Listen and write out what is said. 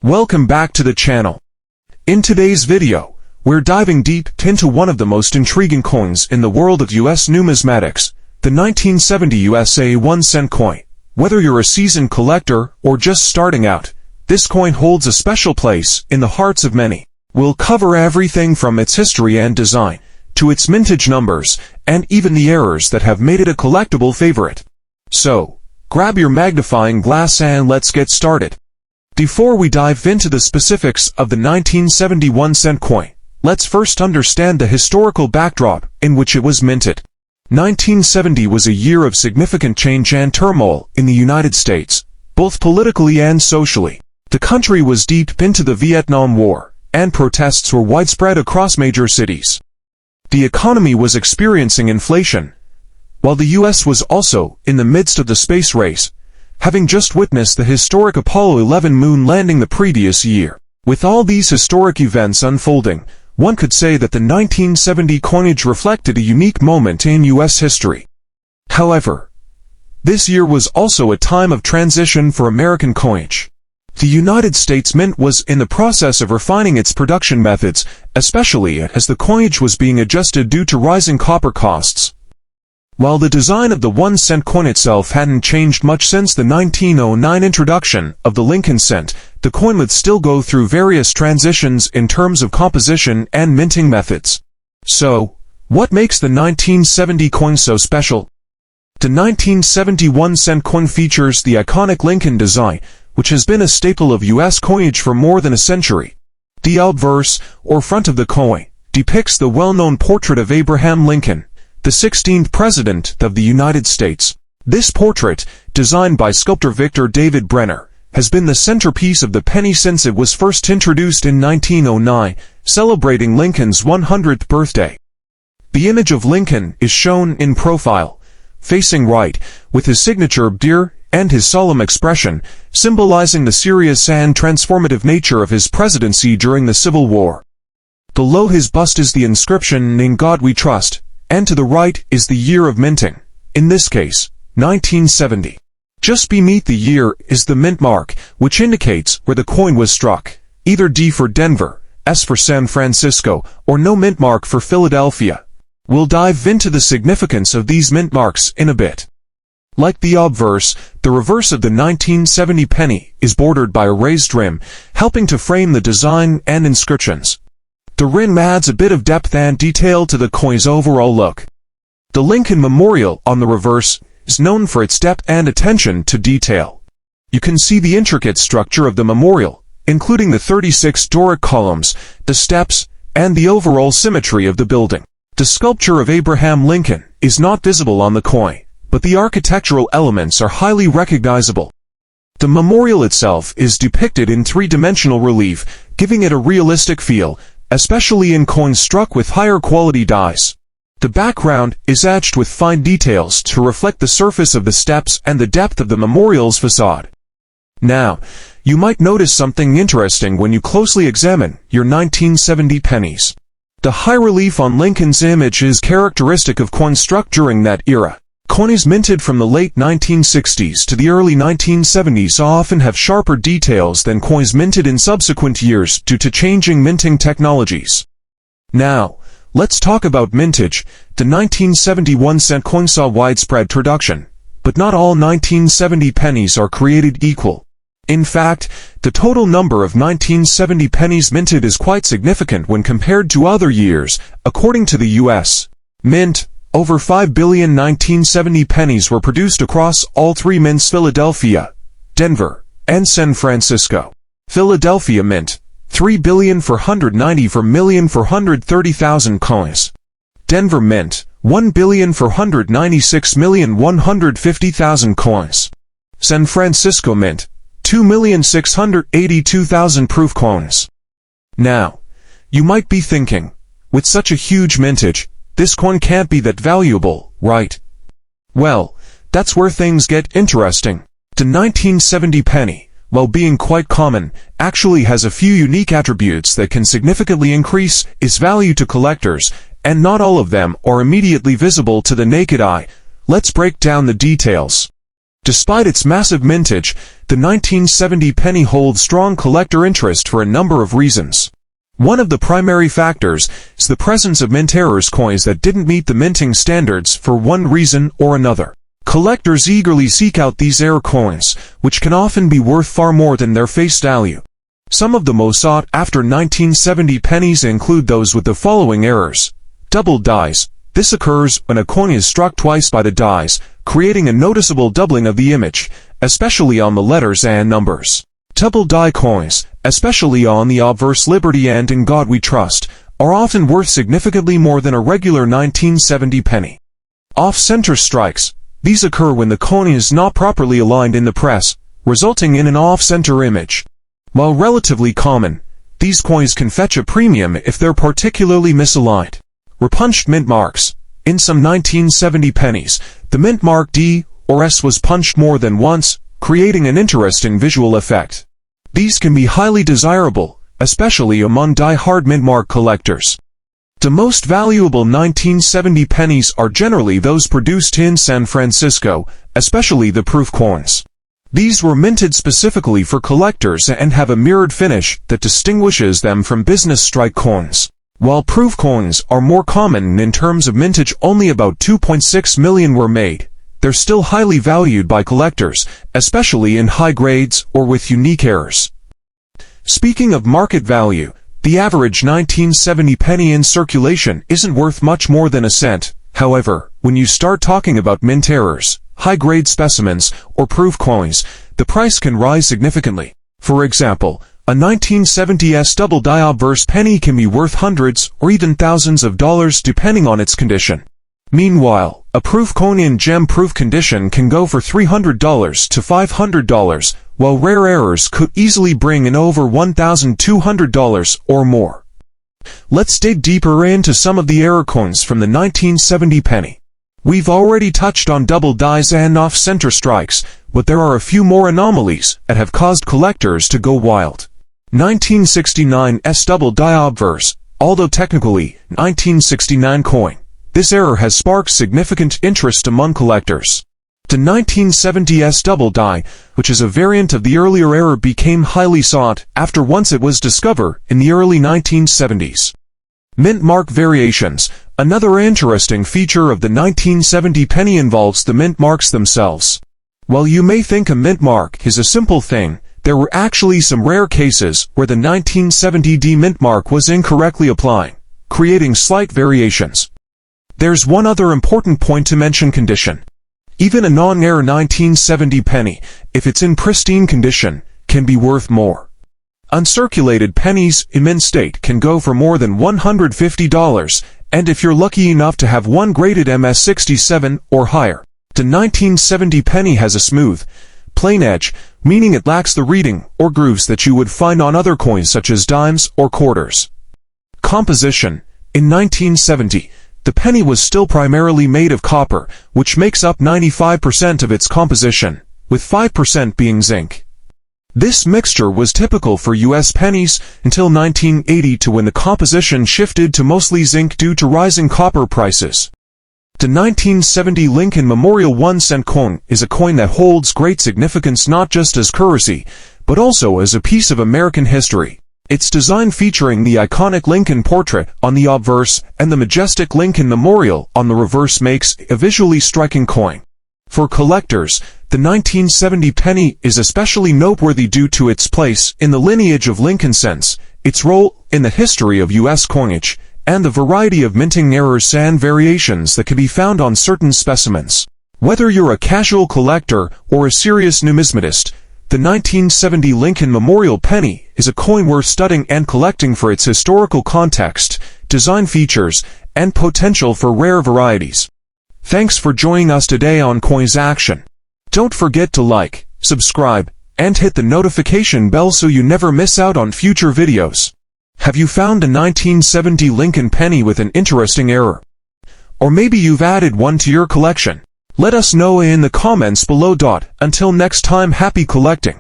Welcome back to the channel. In today's video, we're diving deep into one of the most intriguing coins in the world of US numismatics, the 1970 USA 1-cent coin. Whether you're a seasoned collector or just starting out, this coin holds a special place in the hearts of many. We'll cover everything from its history and design, to its mintage numbers, and even the errors that have made it a collectible favorite. So, grab your magnifying glass and let's get started. Before we dive into the specifics of the 1970 1-cent coin, let's first understand the historical backdrop in which it was minted. 1970 was a year of significant change and turmoil in the United States, both politically and socially. The country was deep into the Vietnam War, and protests were widespread across major cities. The economy was experiencing inflation, while the US was also in the midst of the space race, having just witnessed the historic Apollo 11 moon landing the previous year. With all these historic events unfolding, one could say that the 1970 coinage reflected a unique moment in US history. However, this year was also a time of transition for American coinage. The United States Mint was in the process of refining its production methods, especially as the coinage was being adjusted due to rising copper costs. While the design of the 1-cent coin itself hadn't changed much since the 1909 introduction of the Lincoln cent, the coin would still go through various transitions in terms of composition and minting methods. So, what makes the 1970 coin so special? The 1970 1-cent coin features the iconic Lincoln design, which has been a staple of U.S. coinage for more than a century. The obverse, or front of the coin, depicts the well-known portrait of Abraham Lincoln, the 16th President of the United States. This portrait, designed by sculptor Victor David Brenner, has been the centerpiece of the penny since it was first introduced in 1909, celebrating Lincoln's 100th birthday. The image of Lincoln is shown in profile, facing right, with his signature "Dear" and his solemn expression, symbolizing the serious and transformative nature of his presidency during the Civil War. Below his bust is the inscription "In God We Trust," and to the right is the year of minting, in this case, 1970. Just beneath the year is the mint mark, which indicates where the coin was struck, either D for Denver, S for San Francisco, or no mint mark for Philadelphia. We'll dive into the significance of these mint marks in a bit. Like the obverse, the reverse of the 1970 penny is bordered by a raised rim, helping to frame the design and inscriptions. The rim adds a bit of depth and detail to the coin's overall look. The Lincoln Memorial on the reverse is known for its depth and attention to detail. You can see the intricate structure of the memorial, including the 36 Doric columns, the steps, and the overall symmetry of the building. The sculpture of Abraham Lincoln is not visible on the coin, but the architectural elements are highly recognizable. The memorial itself is depicted in three-dimensional relief, giving it a realistic feel, especially in coins struck with higher quality dies. The background is etched with fine details to reflect the surface of the steps and the depth of the memorial's facade. Now, you might notice something interesting when you closely examine your 1970 pennies. The high relief on Lincoln's image is characteristic of coins struck during that era. Coins minted from the late 1960s to the early 1970s often have sharper details than coins minted in subsequent years due to changing minting technologies. Now, let's talk about mintage. The 1970 1-cent coin saw widespread production, but not all 1970 pennies are created equal. In fact, the total number of 1970 pennies minted is quite significant when compared to other years. According to the U.S. Mint, over 5 billion 1970 pennies were produced across all three mints: Philadelphia, Denver, and San Francisco. Philadelphia Mint, 3,494,430,000 coins. Denver Mint, 1,496,150,000 coins. San Francisco Mint, 2,682,000 proof coins. Now, you might be thinking, with such a huge mintage, this coin can't be that valuable, right? Well, that's where things get interesting. The 1970 penny, while being quite common, actually has a few unique attributes that can significantly increase its value to collectors, and not all of them are immediately visible to the naked eye. Let's break down the details. Despite its massive mintage, the 1970 penny holds strong collector interest for a number of reasons. One of the primary factors is the presence of mint errors coins that didn't meet the minting standards for one reason or another. Collectors eagerly seek out these error coins, which can often be worth far more than their face value. Some of the most sought-after 1970 pennies include those with the following errors. Double dies. This occurs when a coin is struck twice by the dies, creating a noticeable doubling of the image, especially on the letters and numbers. Double die coins, especially on the obverse Liberty and In God We Trust, are often worth significantly more than a regular 1970 penny. Off-center strikes. These occur when the coin is not properly aligned in the press, resulting in an off-center image. While relatively common, these coins can fetch a premium if they're particularly misaligned. Repunched mint marks. In some 1970 pennies, the mint mark D or S was punched more than once, creating an interesting visual effect. These can be highly desirable, especially among die-hard mint mark collectors. The most valuable 1970 pennies are generally those produced in San Francisco, especially the proof coins. These were minted specifically for collectors and have a mirrored finish that distinguishes them from business strike coins. While proof coins are more common in terms of mintage, only about 2.6 million were made. They're still highly valued by collectors, especially in high grades or with unique errors. Speaking of market value, the average 1970 penny in circulation isn't worth much more than a cent. However, when you start talking about mint errors, high-grade specimens, or proof coins, the price can rise significantly. For example, a 1970s double die obverse penny can be worth hundreds or even thousands of dollars depending on its condition. Meanwhile, a proof coin in gem-proof condition can go for $300 to $500, while rare errors could easily bring in over $1,200 or more. Let's dig deeper into some of the error coins from the 1970 penny. We've already touched on double dies and off-center strikes, but there are a few more anomalies that have caused collectors to go wild. 1969's double die obverse, although technically 1969 coin. This error has sparked significant interest among collectors. The 1970s double die, which is a variant of the earlier error, became highly sought after once it was discovered in the early 1970s. Mint mark variations. Another interesting feature of the 1970 penny involves the mint marks themselves. While you may think a mint mark is a simple thing, there were actually some rare cases where the 1970 D mint mark was incorrectly applied, creating slight variations. There's one other important point to mention: condition. Even a non-error 1970 penny, if it's in pristine condition, can be worth more. Uncirculated pennies in mint state can go for more than $150, and if you're lucky enough to have one graded MS67 or higher. The 1970 penny has a smooth, plain edge, meaning it lacks the reading or grooves that you would find on other coins such as dimes or quarters. Composition. In 1970, the penny was still primarily made of copper, which makes up 95% of its composition, with 5% being zinc. This mixture was typical for U.S. pennies until 1980, to when the composition shifted to mostly zinc due to rising copper prices. The 1970 Lincoln Memorial 1-cent coin is a coin that holds great significance not just as currency, but also as a piece of American history. Its design, featuring the iconic Lincoln portrait on the obverse and the majestic Lincoln Memorial on the reverse, makes a visually striking coin. For collectors, the 1970 penny is especially noteworthy due to its place in the lineage of Lincoln cents, its role in the history of U.S. coinage, and the variety of minting errors and variations that can be found on certain specimens. Whether you're a casual collector or a serious numismatist, the 1970 Lincoln Memorial penny is a coin worth studying and collecting for its historical context, design features, and potential for rare varieties. Thanks for joining us today on Coins Action. Don't forget to like, subscribe, and hit the notification bell so you never miss out on future videos. Have you found a 1970 Lincoln penny with an interesting error? Or maybe you've added one to your collection? Let us know in the comments below. Until next time, happy collecting.